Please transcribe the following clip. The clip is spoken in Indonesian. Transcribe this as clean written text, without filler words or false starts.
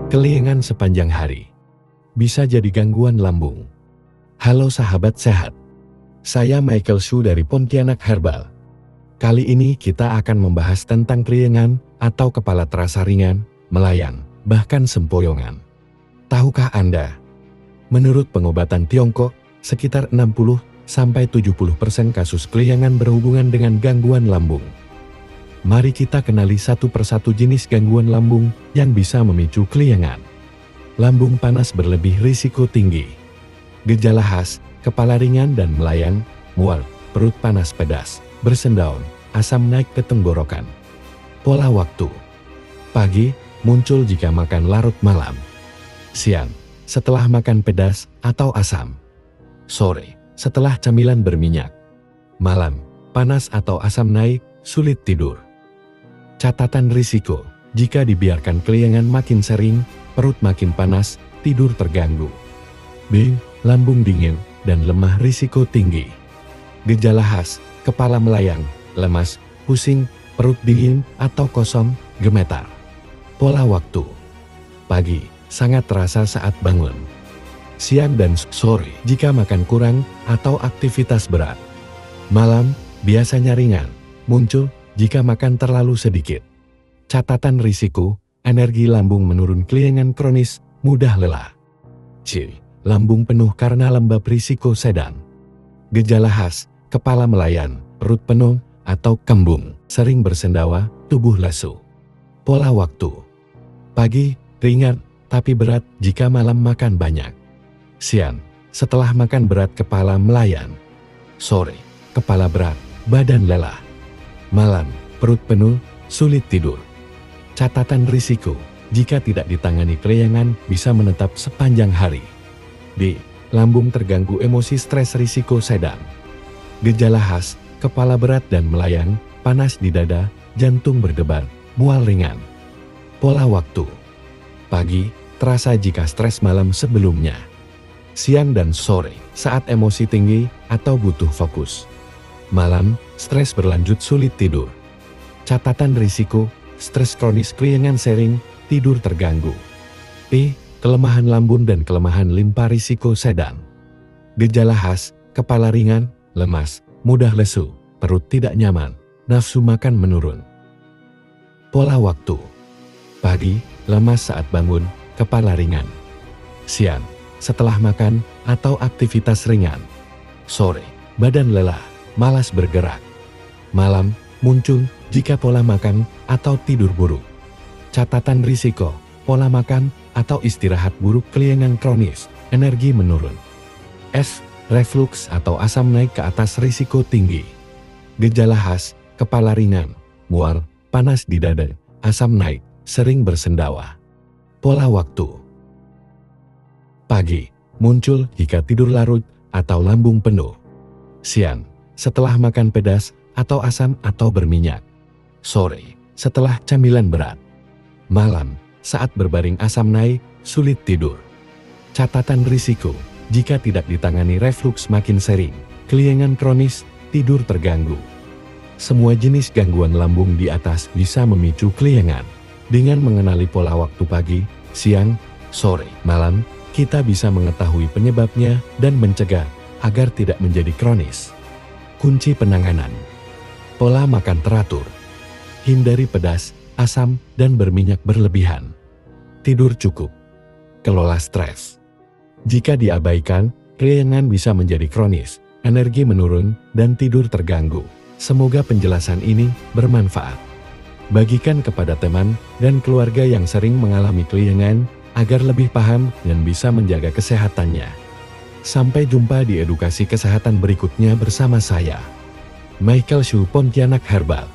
Keliengan sepanjang hari bisa jadi gangguan lambung. Halo sahabat sehat, saya Michael Shu dari Pontianak Herbal. Kali ini kita akan membahas tentang keliengan atau kepala terasa ringan, melayang, bahkan sempoyongan. Tahukah Anda? Menurut pengobatan Tiongkok, sekitar 60-70% kasus keliengan berhubungan dengan gangguan lambung. Mari kita kenali satu persatu jenis gangguan lambung yang bisa memicu keliengan. Lambung panas berlebih risiko tinggi. Gejala khas, kepala ringan dan melayang, mual, perut panas pedas, bersendaun, asam naik ke tenggorokan. Pola waktu. Pagi, muncul jika makan larut malam. Siang, setelah makan pedas atau asam. Sore, setelah camilan berminyak. Malam, panas atau asam naik, sulit tidur. Catatan risiko, jika dibiarkan keliengan makin sering, perut makin panas, tidur terganggu. B. Lambung dingin dan lemah risiko tinggi. Gejala khas, kepala melayang, lemas, pusing, perut dingin atau kosong, gemetar. Pola waktu. Pagi, sangat terasa saat bangun. Siang dan sore jika makan kurang atau aktivitas berat. Malam, biasanya ringan, muncul jika makan terlalu sedikit. Catatan risiko, energi lambung menurun, keliengan kronis, mudah lelah. C. Lambung penuh karena lembab risiko sedang. Gejala khas, kepala melayang, perut penuh atau kembung, sering bersendawa, tubuh lesu. Pola waktu. Pagi, ringan, tapi berat jika malam makan banyak. Siang, setelah makan berat kepala melayang. Sore, kepala berat, badan lelah. Malam, perut penuh, sulit tidur. Catatan risiko, jika tidak ditangani keliengan bisa menetap sepanjang hari. D. Lambung terganggu emosi, stres risiko sedang. Gejala khas, kepala berat dan melayang, panas di dada, jantung berdebar, mual ringan. Pola waktu. Pagi, terasa jika stres malam sebelumnya. Siang dan sore, saat emosi tinggi atau butuh fokus. Malam, stres berlanjut, sulit tidur. Catatan risiko, stres kronis, keliengan sering, tidur terganggu. P. Kelemahan lambung dan kelemahan limpa risiko sedang. Gejala khas, kepala ringan, lemas, mudah lesu, perut tidak nyaman, nafsu makan menurun. Pola waktu. Pagi, lemas saat bangun, kepala ringan. Siang, setelah makan atau aktivitas ringan. Sore, badan lelah, malas bergerak. Malam, muncul jika pola makan atau tidur buruk. Catatan risiko, pola makan atau istirahat buruk, keliengan kronis, energi menurun. S. Reflux atau asam naik ke atas risiko tinggi. Gejala khas, kepala ringan, mual, panas di dada, asam naik, sering bersendawa. Pola waktu. Pagi, muncul jika tidur larut atau lambung penuh. Siang, setelah makan pedas atau asam atau berminyak. Sore, setelah camilan berat. Malam, saat berbaring asam naik, sulit tidur. Catatan risiko, jika tidak ditangani reflux makin sering, keliengan kronis, tidur terganggu. Semua jenis gangguan lambung di atas bisa memicu keliengan. Dengan mengenali pola waktu pagi, siang, sore, malam, kita bisa mengetahui penyebabnya dan mencegah agar tidak menjadi kronis. Kunci penanganan. Pola makan teratur. Hindari pedas, asam, dan berminyak berlebihan. Tidur cukup. Kelola stres. Jika diabaikan, keliengan bisa menjadi kronis, energi menurun, dan tidur terganggu. Semoga penjelasan ini bermanfaat. Bagikan kepada teman dan keluarga yang sering mengalami keliengan agar lebih paham dan bisa menjaga kesehatannya. Sampai jumpa di edukasi kesehatan berikutnya bersama saya, Michael Shu, Pontianak Herbal.